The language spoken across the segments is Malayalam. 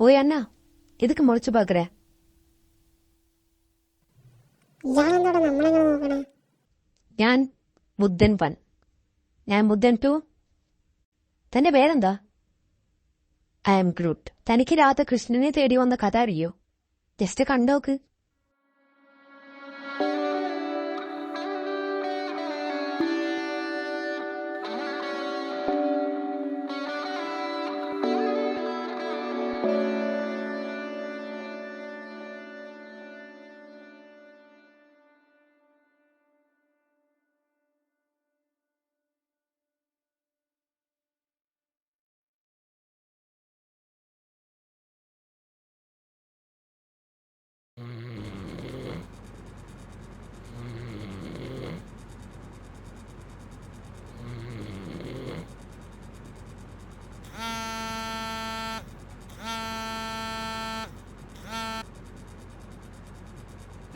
ஓய் அண்ணா, எதுக்கு முளைச்சு பாக்குற? ഞാൻ ബുദ്ധൻ 1. ഞാൻ ബുദ്ധൻ 2. തന്റെ പേരെന്താ? I M Groot. തനിക്ക് രാധ കൃഷ്ണനെ തേടി വന്ന കഥ അറിയോ? ജസ്റ്റ് കണ്ടോക്ക്.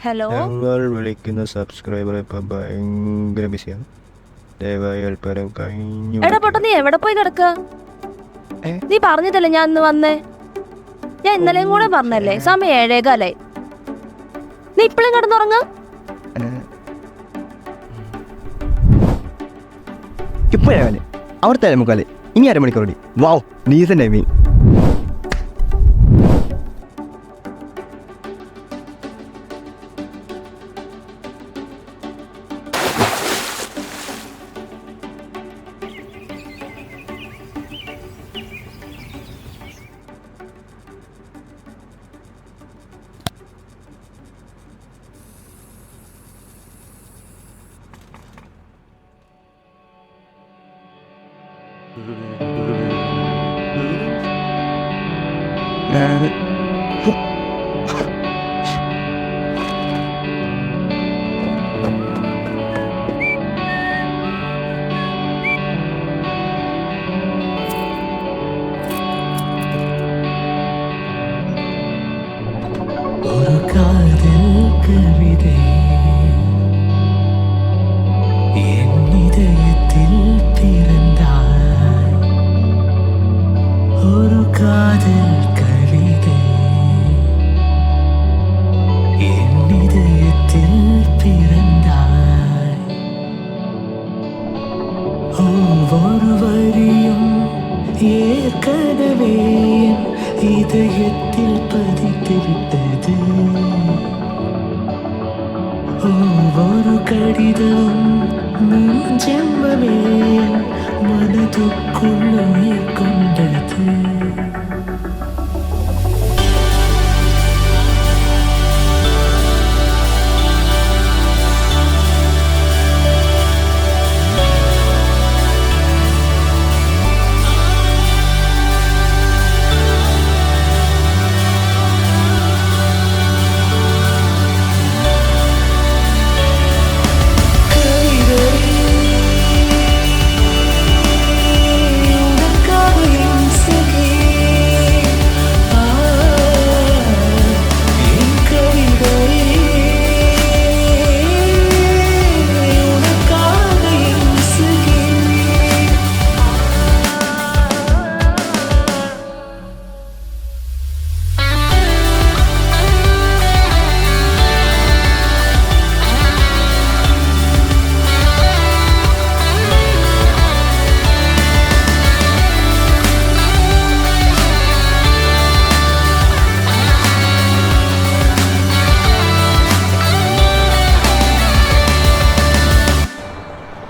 ഹലോ, ഞങ്ങൾ വിളിക്കുന്ന സബ്സ്ക്രൈബർ ഇപ്പൊ ഭയങ്കര ബിസിയാണ്. ദയവായി അല്പരം കഴിഞ്ഞു. എടാ പൊട്ട, നീ എവിടെ പോയി കിടക്ക? നീ പറഞ്ഞതല്ലേ ഞാൻ ഇന്ന് വന്നേ? ഞാൻ ഇന്നലെയും കൂടെ പറഞ്ഞല്ലേ, സമയം 7:15. നീ ഇപ്പഴും കിടന്നുറങ്ങ? ഇപ്പോഴേ അവിടുത്തെ മുക്കാല് ഇനി അരമണിക്കൂർ കൂടി. വാവ്, ഡീസന്റ് ഐ മീൻ. ഒരു കാതൽ കവിതേ എൻ இதயத்தில் பிறந்தாய். ஒரு காதல் கவிதை என் இதயத்தில் பிறந்தாய். ஒவ்வொரு வரியும் ஏற்கனவே என் இதயத்தில் பதித்து விட்டது. ஒவ்வொரு கடிதம் ஜென்மமே மனதுக்குள் உயிர் கொண்டது.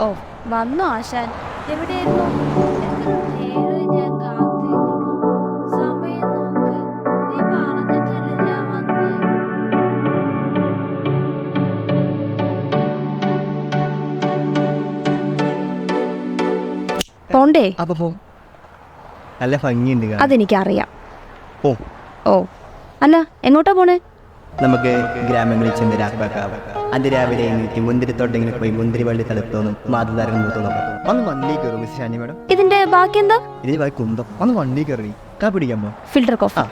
ഓ, വന്നു ആശാൻ. എവിടെയായിരുന്നു? ഞാൻ കാത്തിരിക്കുന്നു. സമയം നോക്ക്. നീ പറഞ്ഞിട്ടല്ലേ ഞാൻ വന്നേ? പോണ്ടേ? അപ്പൊ നല്ല ഭംഗിയുണ്ട് കാണാൻ. അതെനിക്കറിയാം. ഓ ഓ, അല്ല, എങ്ങോട്ടാ പോണേ? നമുക്ക് ഗ്രാമങ്ങളിൽ ചെന്ന് രാപ്പാക്കാവ്. അത് രാവിലെ എണീറ്റ് മുന്തിരിത്തോട്ടെങ്കിലും പോയി മുന്തിരി വള്ളി തടുത്തോന്നും മാതൃതാരം തോന്നും. ഒന്ന് വണ്ടി കയറും മിസ് ഷാനി മേഡം. ഇതിന്റെ ബാക്കി എന്താ? ഇതിന് ബാക്കി കുന്തം. ഒന്ന് വണ്ടി കയറി കാ പിടിക്കാമോ? Filter coffee.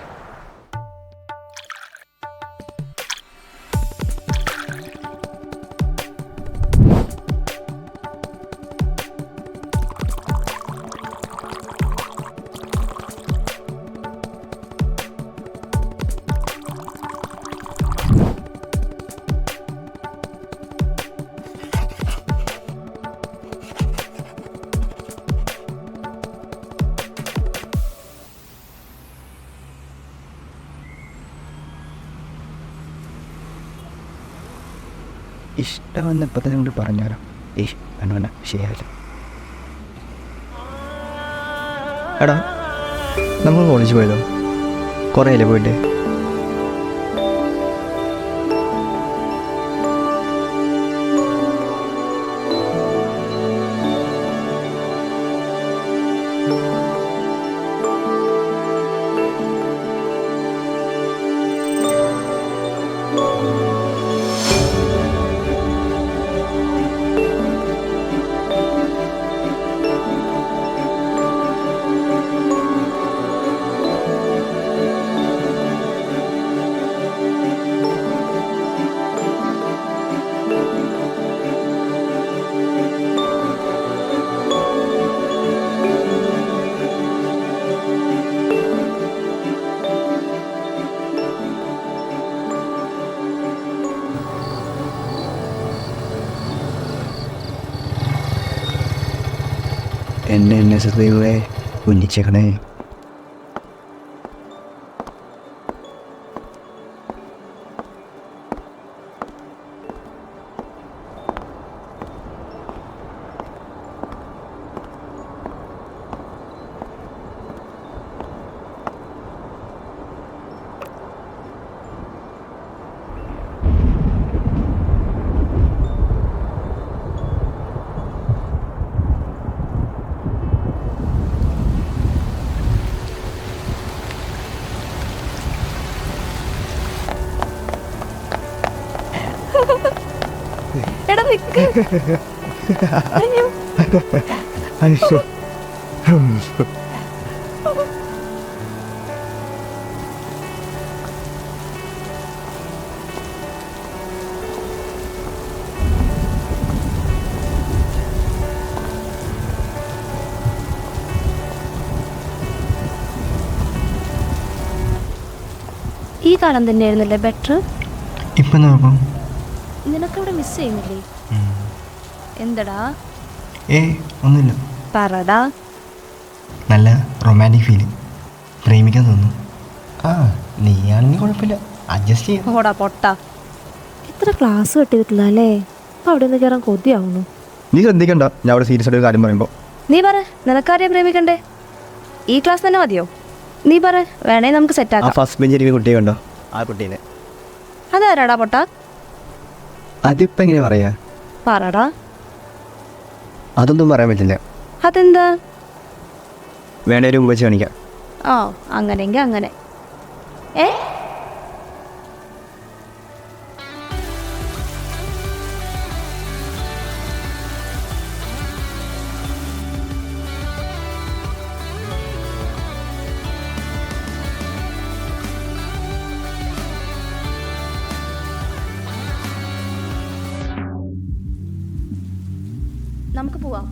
ഇഷ്ടമെന്ന് ഇപ്പം തന്നെ കൊണ്ട് പറഞ്ഞാലോ വേണ്ട ശരിയാവില്ല. എടാ നമ്മൾ കോളേജിൽ പോയതോ? കുറേ അല്ലേ പോയിട്ട്? എന്നെ സദൈവേ ഉന്നിച്ചേക്കണേ. എടാ നിക്ക്. അയ്യോ. ഈ കാലം തന്നെയായിരുന്നല്ലേ ബെറ്റർ? ഇപ്പം നോക്കാം. നിനക്കവിടെ മിസ് ചെയ്യുന്നില്ലേ? എന്തടാ? ഒന്നുമില്ല. പറടാ. നല്ല റൊമാൻറ്റിക് ഫീലിംഗ്. പ്രേമിക്കാൻ തോന്നുന്നു. നീയാണെങ്കിൽ കുഴപ്പമില്ല, അഡ്ജസ്റ്റ് ചെയ്യാം. ഓടാ പൊട്ട. എത്ര ക്ലാസ് കെട്ടിയിട്ടില്ല അല്ലേ? അപ്പം അവിടെ നിന്ന് കയറാൻ കൊതിയാവുന്നു. നീ ശ്രദ്ധിക്കണ്ട, ഞാൻ അവിടെ സീരിയസ് ആയിട്ട് കാര്യം പറയുമ്പോൾ. നീ പറ, നിനക്കാരെയാ പ്രേമിക്കണ്ടേ? ഈ ക്ലാസ് തന്നെ മതിയോ? നീ പറ, വേണേ നമുക്ക് സെറ്റാക്കാം. ഫസ്റ്റ് ബെഞ്ചിൽ കുട്ടിയെ കണ്ടോ? ആ കുട്ടീനെ. അതാരാടാ പൊട്ട? അതിപ്പോൾ എങ്ങനെ പറയാ? പറടാ. അതൊന്നും പറയാൻ പറ്റില്ല. അതെന്താ? വേണേ ഒരു മുമ്പ് വെച്ച് കാണിക്കാം. അങ്ങനെയെങ്കിൽ അങ്ങനെ. നമുക്ക് പോവാം.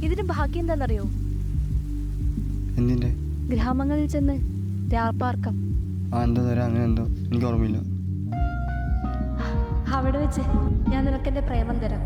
ഇതിന് ഭാഗ്യം എന്താണെന്നറിയോ? എന്തിൻ്റെ? ഗ്രാമങ്ങളിൽ ചെന്ന് രാപ്പാർക്കം. എന്താ തരാം? അങ്ങനെ എന്തോ എനിക്ക് ഓർമ്മയില്ല. അവിടെ വെച്ച് ഞാൻ നിനക്കെൻ്റെ പ്രേമം തരാം.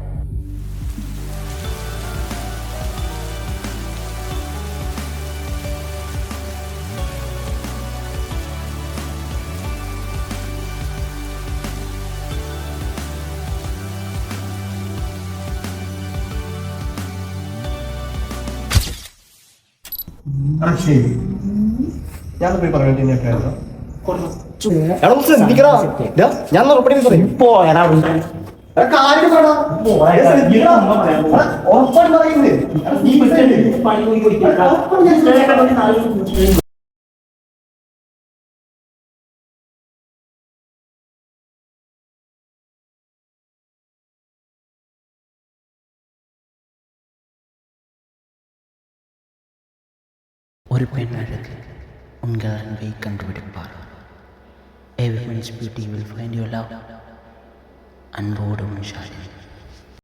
ഞാൻ ഉറപ്പടി പറയും. ஒரு பெண் அழகு உங்கள் அன்பை கண்டுபிடிப்பார். Everyone's beauty will find your love. அன்போடும் ஷாலினி.